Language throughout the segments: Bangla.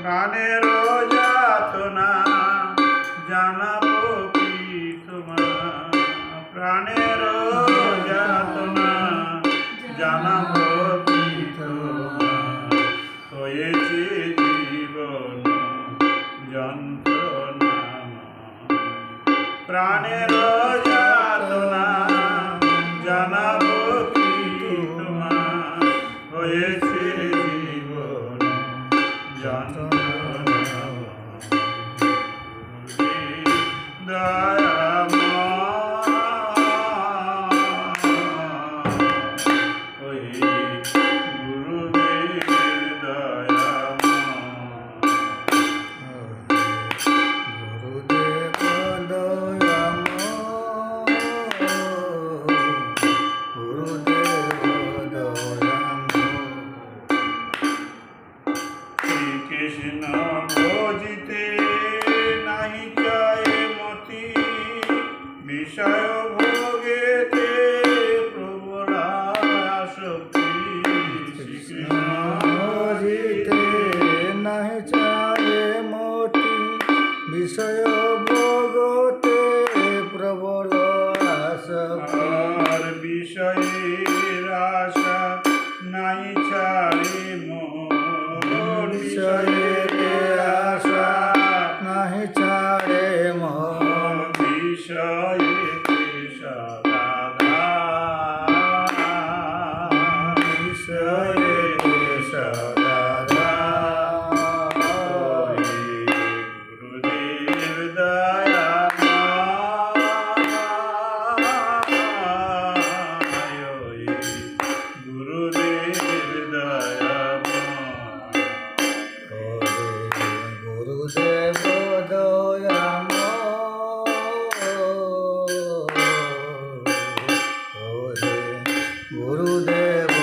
প্রাণের যাতনা জানাবো কি তোমার, প্রাণের যাতনা জানাবো কি তোমার, হয়েছে জীবন যন্ত্রণা, প্রাণের যাতনা জানাবো কি তোমার, হয়েছে জীবন যন্ত্রণা। কৃষ্ণ ভজিতে নাহি চায় মতি, বিষয় ভোগেতে প্রবল আসক্তি। কৃষ্ণ ভজিতে নাহি চায় মতি, বিষয় ভোগতে প্রবল আসক্তি। আর বিষয়ের আশা নাই ছাড়ে মন, বিষয়ের আশা নাহি ছাড়ে মন, বিষয়েতে সদা বিষয়েতে সদা। গুরুদেব দয়াময়, গুরুদেব দয়াময়, গুরুদেব দয়াময়, গুরুদেব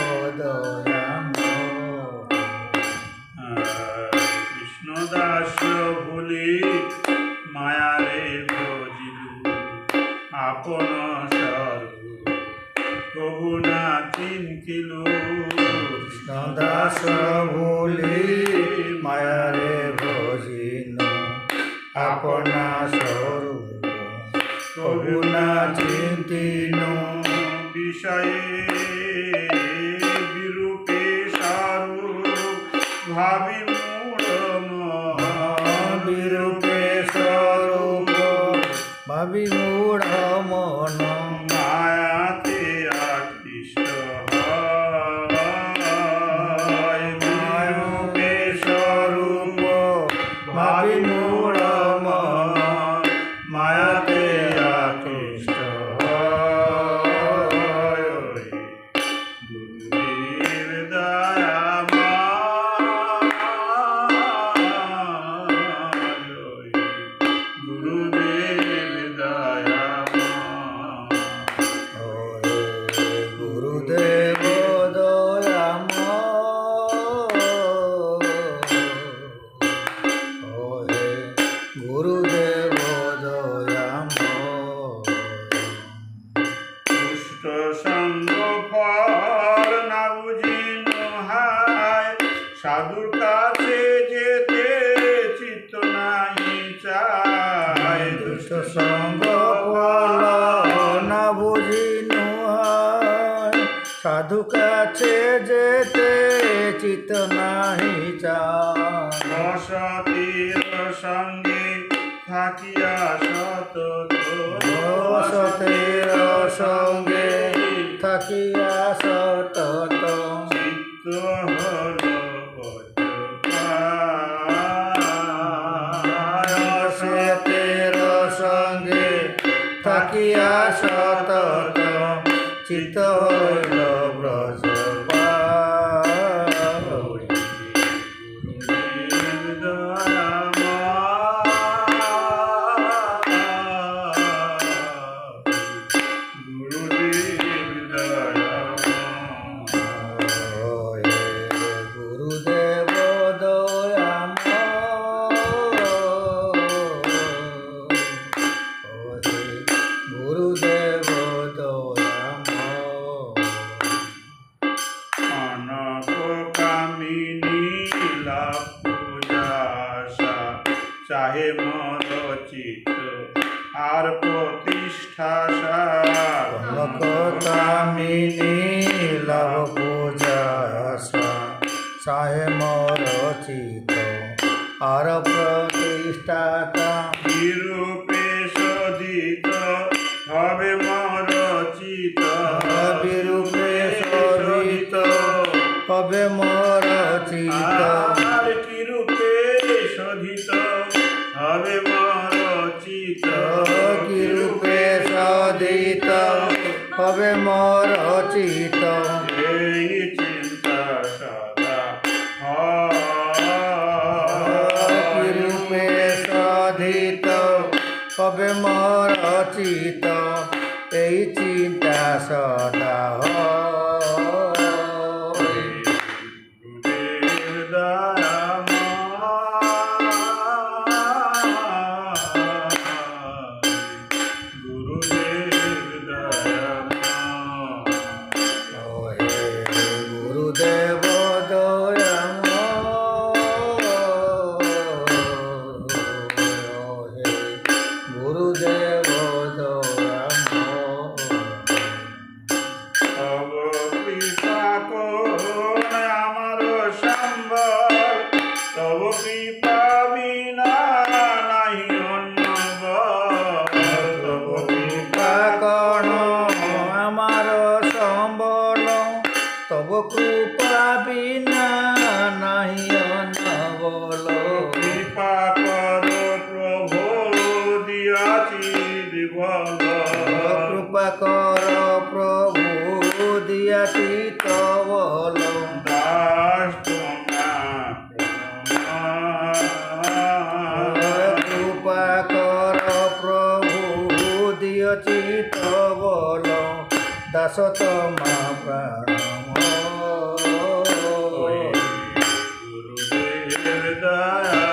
দয়াময়। কৃষ্ণদাস ভুলি মায়ারে ভজিলু, আপন স্বরূপ কবু না চিন্তিলু। কৃষ্ণদাস ভুলি মায়ারে ভজিনু, আপনা স্বরূপ কবু না চিন্তিনু। বিষয়ে বিরূপে স্বরূপ ভাবি মূঢ় মন, বিরূপে স্বরূপ ভাবি মূঢ় মন, মায়াতে আকৃষ্ট হয়। বিরূপে স্বরূপ ভাবি মূঢ় মন, মায়াতে আকৃষ্ট হয়। গুরুদেব দয়াময়, গুরুদেব দয়াময়, গুরুদেব দয়াময়, গুরুদেব দয়াময়। দুষ্ট সঙ্গ ফল না বুঝি নহায়, সাধুর কাছে যেতে চিত্ত নাই চায়। দুষ্ট সঙ্গ ফল না বুঝি নহায়, সাধু কাছে যেতে চিত নাহি চায়। বসতির সঙ্গে থাকিয়া সতত, বসতের সঙ্গে থাকিয়া সতত, চিত্ত হল বজ্রপাত। বসতের সঙ্গে থাকিয়া সতত, চিত হইল ব্রজপাত। গুরুদেব দয়াময়, গুরুদেব দয়াময়, গুরুদেব দয়াময়, গুরুদেব দয়াময়। চাহে মর চিত আর প্রতিষ্ঠা সার কনককামিনী লাভ পূজা সাহে মর চিত আর প্রতিষ্ঠাতা বিরূপে শোধিত হবে মর চিত বিরূপে শোভিত হবে মর চিত আর কি রূপে শোধিত হবে মর চিত কিরূপে শোধিত হবে মর চিত এই চিন্তা সদা কিরূপে শোধিত হবে মর চিত এই চিন্তা সদা গুরুদেব দয়াম গুরুদেব দয়াম আমার সম্বল তব কৃপা বিনা নাই অন্য তব কৃপা কৃপা কণ আমার সম্বল তব কৃপা বিনা নাহি অনবল কৃপা কর প্রভু দিয়াছি বিবল কৃপা কর প্রভু দিয়াছি তবল দাস তোমা কৃপা কর প্রভু দিয়ছি তবল দাস তোমা প্রাণ গুরুদেব দয়া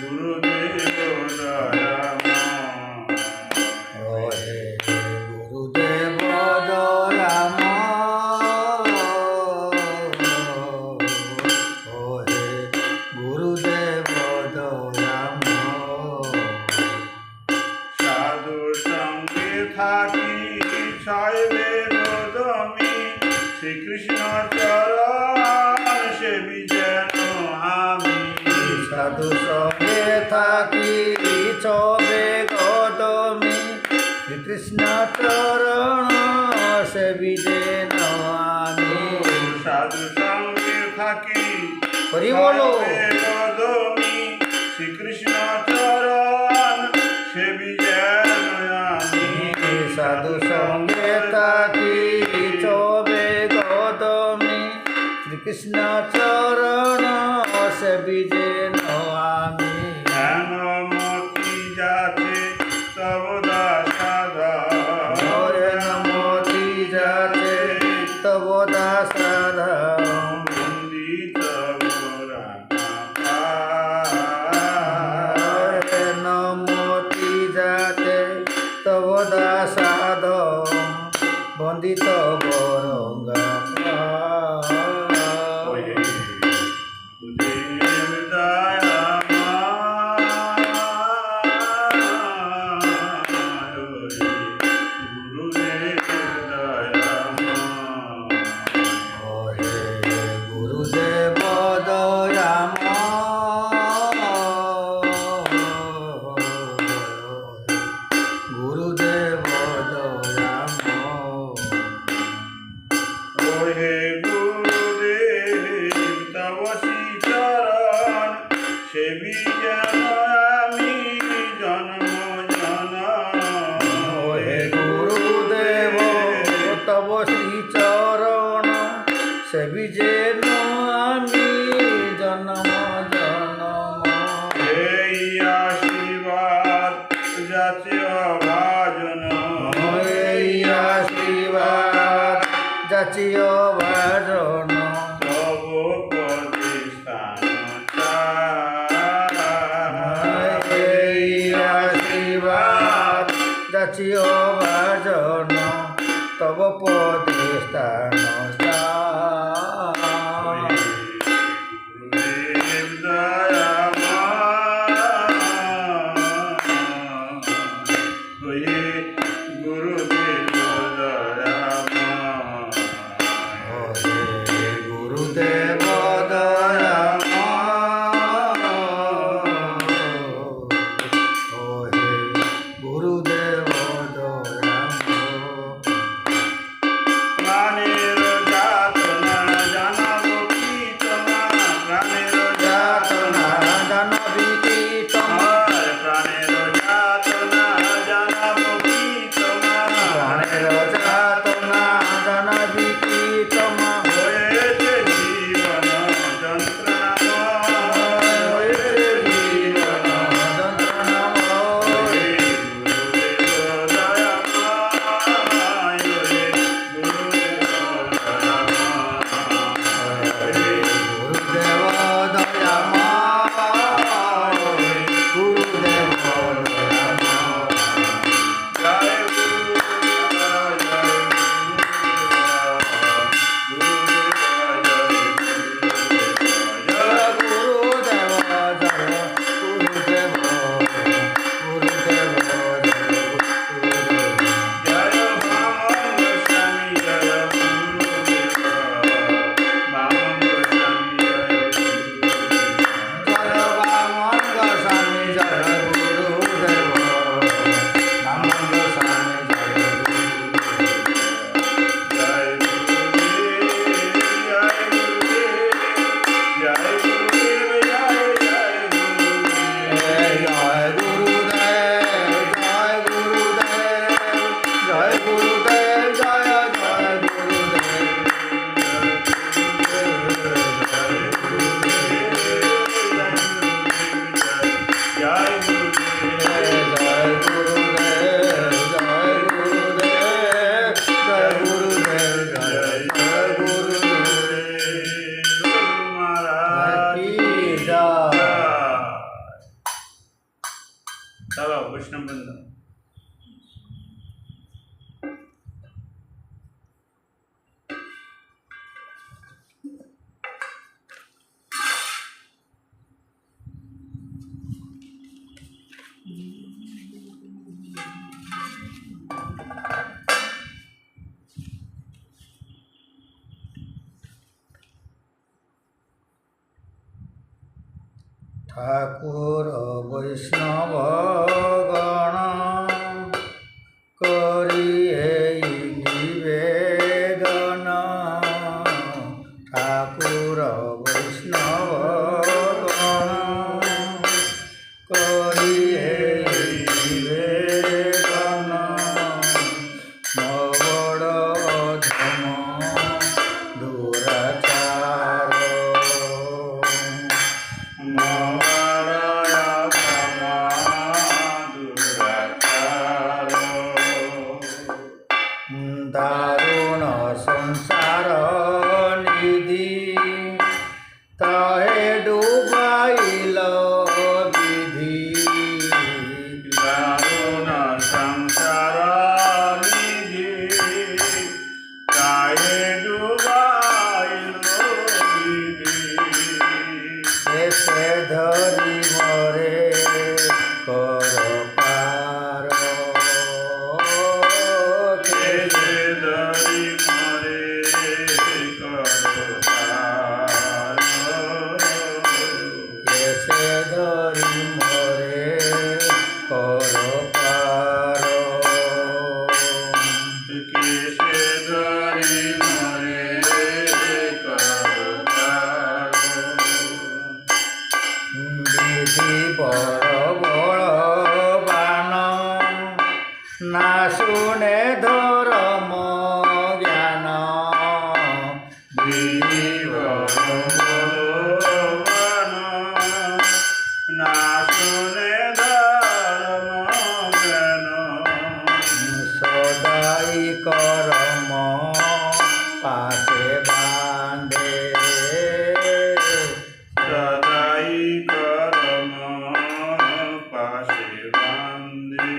গুরুদেব দয়া গুরুদেব দয়াম গুরুদেব দয়াম সাধু সঙ্গে থাকি ছয় বেদমি শ্রীকৃষ্ণ চরণ সেবি যেন আমি সাধু সঙ্গে থাকি চবে গদমি শ্রীকৃষ্ণ চরণ সেবি যেন আমি সাধু সঙ্গে থাকি হরি বলো বেদমি শ্রীকৃষ্ণ চরণ সেবি যেন আমি সাধু সঙ্গে থাকি চবে গদমি শ্রীকৃষ্ণ চরণ সেবি যেন আমি জ্ঞানমতি যাতে তব দাসাদা নমতি যাতে তব দাসাধা বন্দিত নমতি যাতে তব দাসাধ বন্দিত বরঙ্গা গুরুদেব দয়াম গুরুদেব দয়াম ওহে গুরুদেব তব শ্রীচরণ সেবি যেন আমি জন্ম জনম ওহে গুরুদেব তব শ্রীচরণ সেবি যেন আমি জন্ম জনম এই আশীর্বাদ জাতীয় ভাজন এই আশীর্বাদ যাচিও ভাজন তব প্রতিষ্ঠান এই আশীর্বাদ যাচিও ভাজন তব পদে স্থান ঠাকুর বৈষ্ণব গণ করি এই নিবেদন, ঠাকুর বৈষ্ণব গণ করি এই নিবেদন, মগড় ধম দুরাচার, মহারায়া দুরাচার, দারুণ সংসার নিধি তাহে ডুবাইল বিধি, দারুণ সংসার নিধি কায়ে ডুবাইল বিধি, এসে ধরি মরে কর পার, কেসে ধরি মরে কর পার, এসে ধরি মরে কর পার, কেসে ধরি মরে কর পার, বিধি বড় বড় বান না শুনে ধর্ম জ্ঞান, বিধি ভগবান না শুনে ধর্ম জ্ঞান, সদাই করম পাশে বাঁধে, সদাই করম পাশে বান্ধে,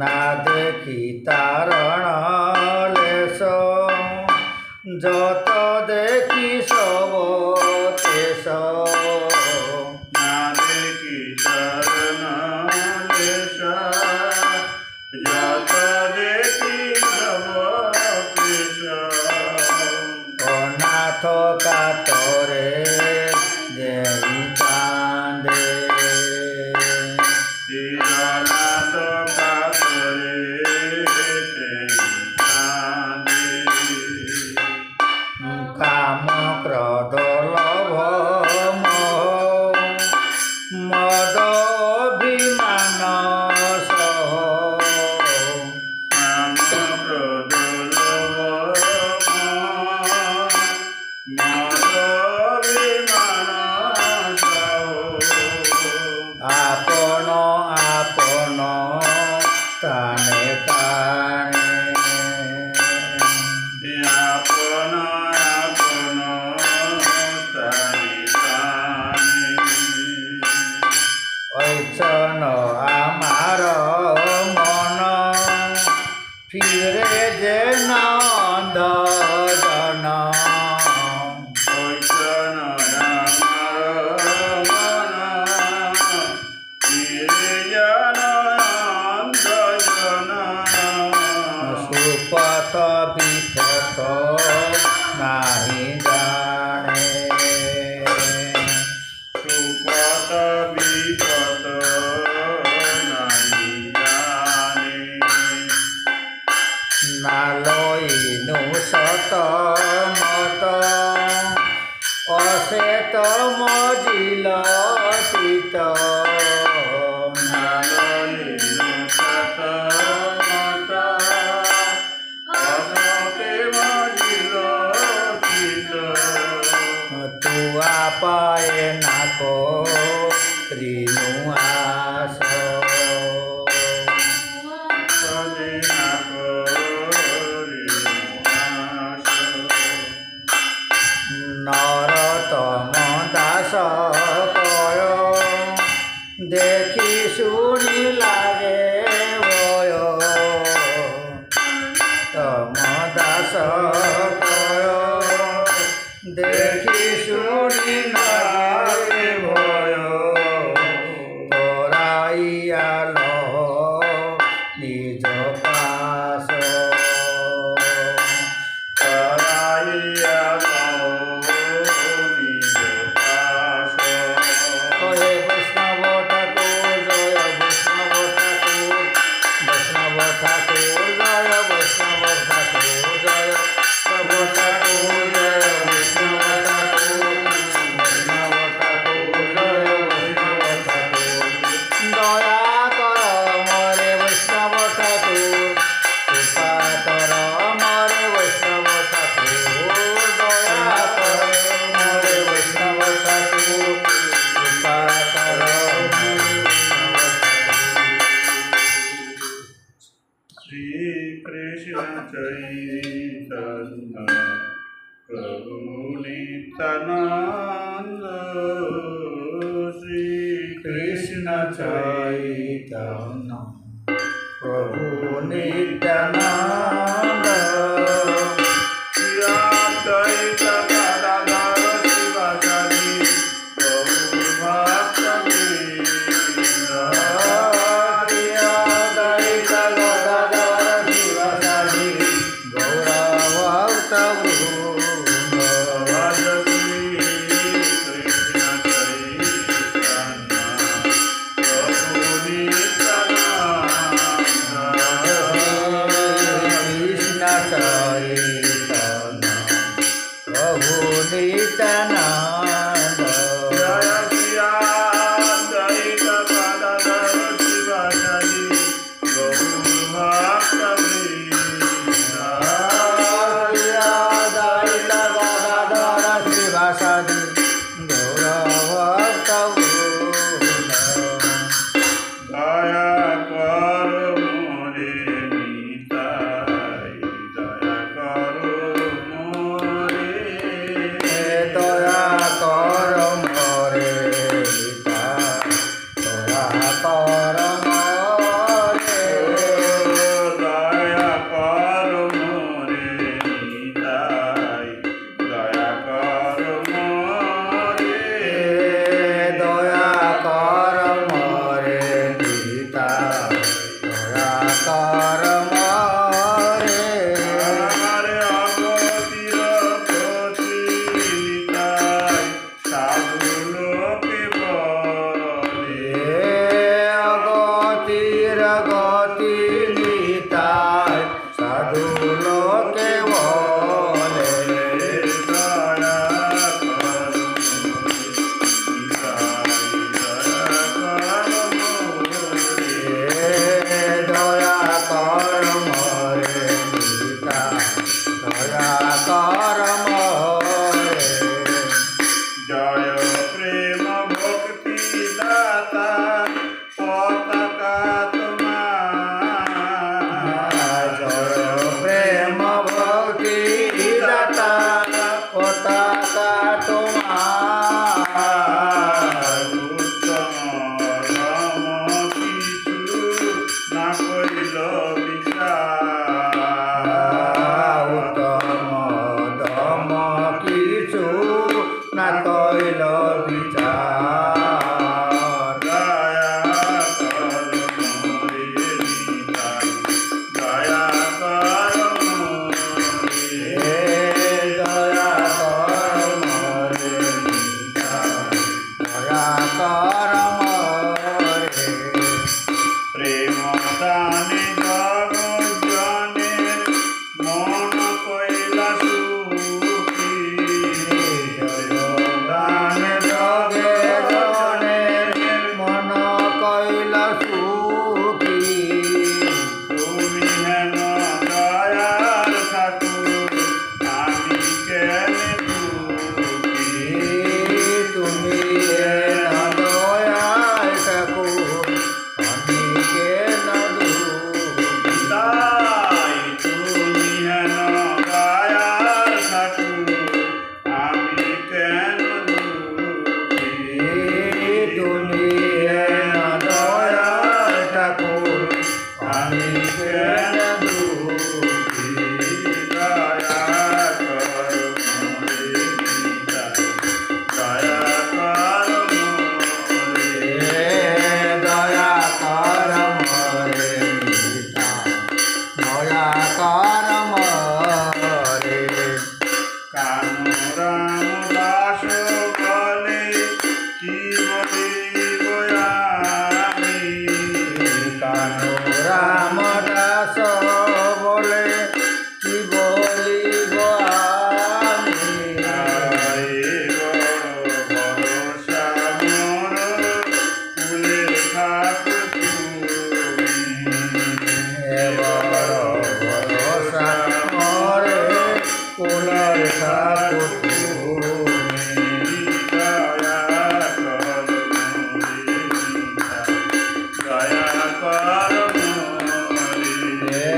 না দেখি তারণ লেশ, যত দেখি সব কেশ, না দেখি চরণ লেশ, যত দেখি সব কেশ, অনাথ কাতরে দেই কান্দে, চিরনাথ কাতরে সেই কাঁদে, কাম ক্রোধ লোভ মোহ মদ অভিমান সহ, কাম ক্রোধ লোভ মদ অভিমান সহ, আপন আপন তানে তানে, আপন আপন স্থানে স্থানে, ঐছন আমার মন ফিরে যে নন্দ জন, ঐছন আমার মন ফিরে যেন অন্ধজন, সুপথ বিপথ নাহি জানে, সুপথ বিপথ নাহি জানে, না লইনু সত মত অশেত মজিল চিত, নালয়িনু সত মত অসতে মজিল চিত, তুয়া পায়ে নাক ঋণু আস, সদে না করিনু আশ, নরতম দাস কৃষ্ণ চৈতন্য প্রভু নিত্যানন্দ শ্রী কৃষ্ণ চৈতন্য প্রভু নিত্যানন্দ শ্রী অদ্বৈত গদাধর শিবাসাদি গৌর ভক্তবৃন্দ অদ্বৈত গদাধর শিবাসাদি গৌরভক্তবৃন্দ ভজ শ্রী কৃষ্ণ চৈতন্য প্রভু নিত্যানন্দ কৃষ্ণ চৈতন্য প্রভু নিত্যানন্দ জয় শ্রী অদ্বৈত গদাধর শিবাসাদি গৌর ভক্তবৃন্দ অদ্বৈত গদাধর শিবাসাদি গৌরভক্তবৃন্দ দয়া কর মোরে নিতাই দয়া কর মোরে দয়া কর মোরে পিতা দয়া কর মোরে দয়া কর মোরে নিতাই দয়া কর মোরে দয়া কর মোরে পিতা দয়া কর মোরে আরে অগতির গতি নিতাই সাধু লোকে বলে অগতির গতি নিতাই সাধু লোকে বলে দয়া কর দয়া কর মোরে পিতা দয়া কর মোরে জয় প্রেম ভক্তি দাতা পতাকা তোমার জয় প্রেম ভক্তি দাতা পতাকা তোমার উত্তম ধর্ম কিছু না করিল বিচার উত্তম দম কিছু না কইল বিচার দয়া কর মোরে নিতাই দয়া কর মোরে দয়া কর মোরে নিতাই দয়া কর মোরে প্রেম দানে জগজনের মন কইলা সুখী দান জগে জনের মন কইল সুখী তুমি হেন দয়ার ঠাকুর আমি কেনে দুঃখী তুমি দয়াল ঠাকুর আমি কেন দুঃখী তাই তুমি হেন দয়ার ঠাকুর আমি কেন দুঃখী তুমি দয়াল ঠাকুর আমি কেন দুঃখী দয়া কর মোরে নিতাই দয়া কর মোরে দয়া কর মোরে পিতা দয়া কর মোরে কানু রাম দাস বলে কি বলিব আমি কানু রাম দাস বলে কি বলিব আমি আরে বড় ভরসা মোর ফুলের ঠাকুর তুমি বড় ভরসা মোরে কুলার ঠাকুর তুমি দয়া কর মোরে দয়া কর মোরে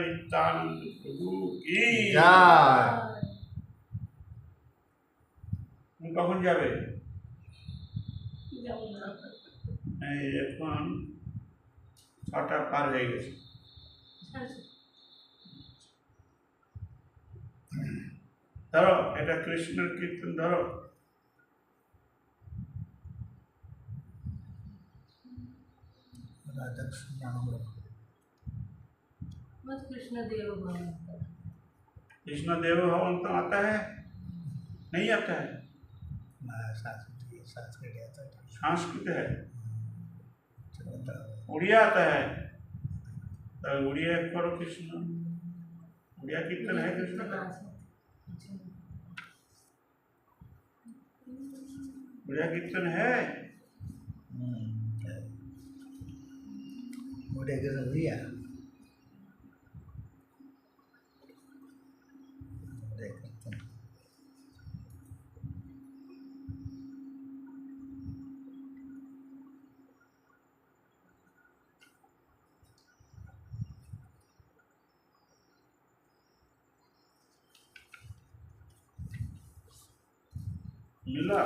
नित्यानंद प्रभु की জয়। তুমি কখন যাবে? এই এখন 6টা পার হয়ে গেছে। ধরো এটা কৃষ্ণের কীর্তন ধরো। राधा कृष्ण नाम लो। बस कृष्ण देव भगवान का। कृष्ण देव भवन तो आता है? नहीं आता है। संस्कृत आता है। संस्कृत है, चलो बताओ। उड़िया आता है। तो उड़िया करो कृष्ण, उड़िया कीर्तन है कृष्ण का। उड़िया कीर्तन है। मोटे के रिया मिला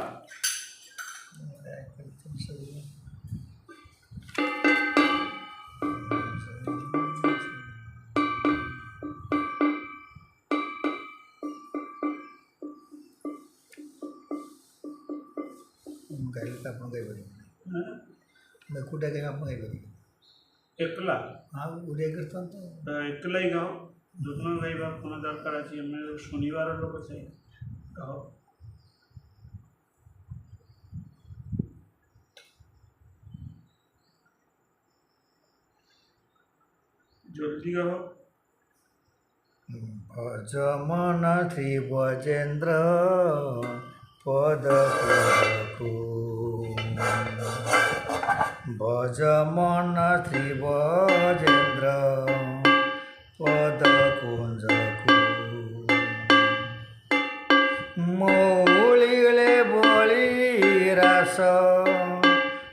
आपण काही बरी मैं कुठे काही आपण काही बरी एकला हाँ उद्या करतो तो तो एकला ही गाओ। दुसरा गाइबा कोना दरकार আছে। मैं शनिवार लोक আছে गाओ। जल्दी गाओ। भज मन श्री बजेन्द्र पद भज मन श्री बजेन्द्र पद कुंज मौलिले बोली रास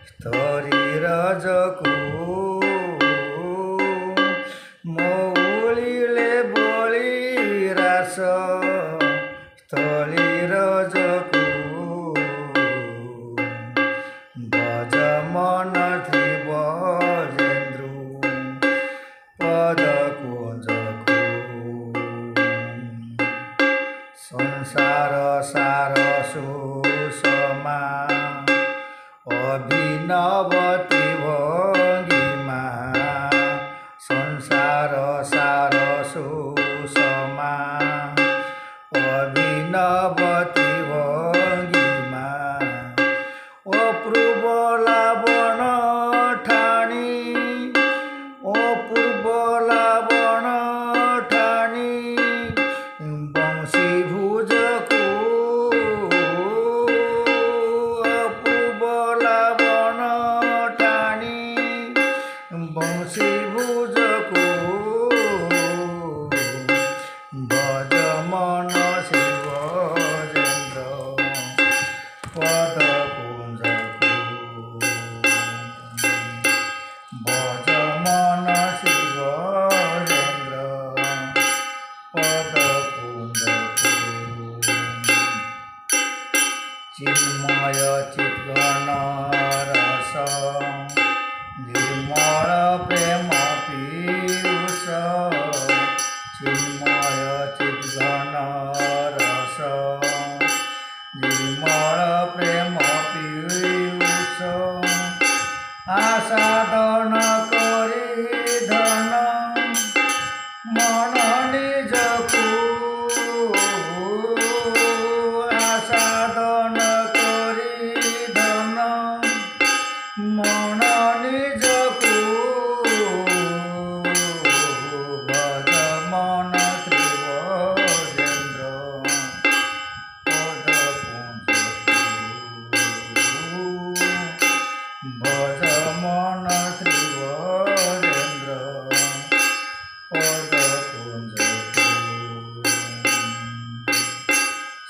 स्तरी रजकू मौलिले बोली रास स्थली रजकू भज मन श्री बजेन्द्र पद कुंजकू संसार सार सुषमा अभिनवती भंगिमा संसार सार सुषमा अभिनवती भंगिमा अपूर्व लावण ठाणी अपूर्व लावण ठाणी बंशी भुजकू अपूर्व लावण ठाणी बंशी भुजकू भज मन शिव जेन्द्र पद कुंजकू भज मन शिव जेन्द्र पद कुंजकू चिन्मय चिद्घन रस निर्मल प्रेम पीयूष चिन्मय चिद्घन रस निर्मल प्रेम पीयूष आसादन करी धन मन निजकू आसादन करी धन मन निजकू भज मन श्री बजेन्द्र पद कुंजकू भज मन श्री बजेन्द्र पद कुंजकू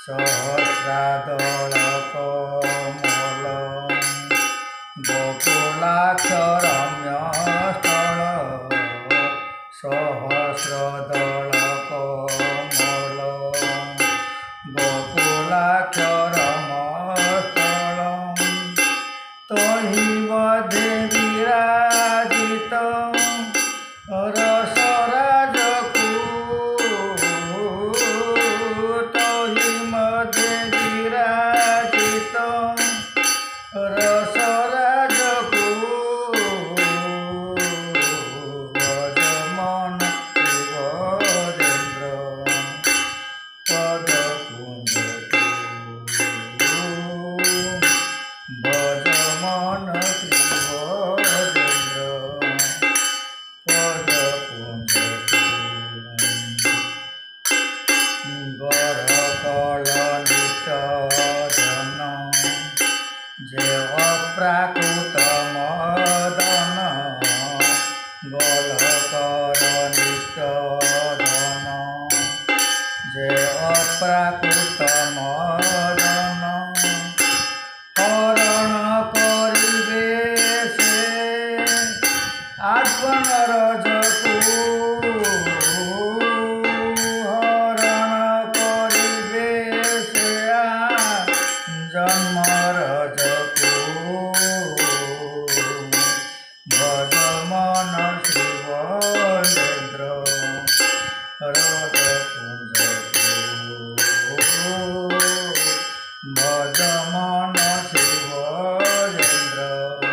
सहस्रादल कमल गोकुलाक्षरम्य स्थल सहस्र কদল কমল গোকুলাক্ষরমস্থল তহি মধ্যে বিরাজিত রসরাজকু তহি মধ্যে বিরাজিত রসরাজকু ভজমন শিবরেন্দ্র পদকুঞ্জকু ভজমন শিবরেন্দ্র পদকুঞ্জকু গরকল নিত্যজন যে অপ্রাকৃত মদন গলকর নিত্যজন যে অপ্রাকৃত মদন হরণ করিবে সে আজীবন রজকু হরণ করিবে সে জন্ম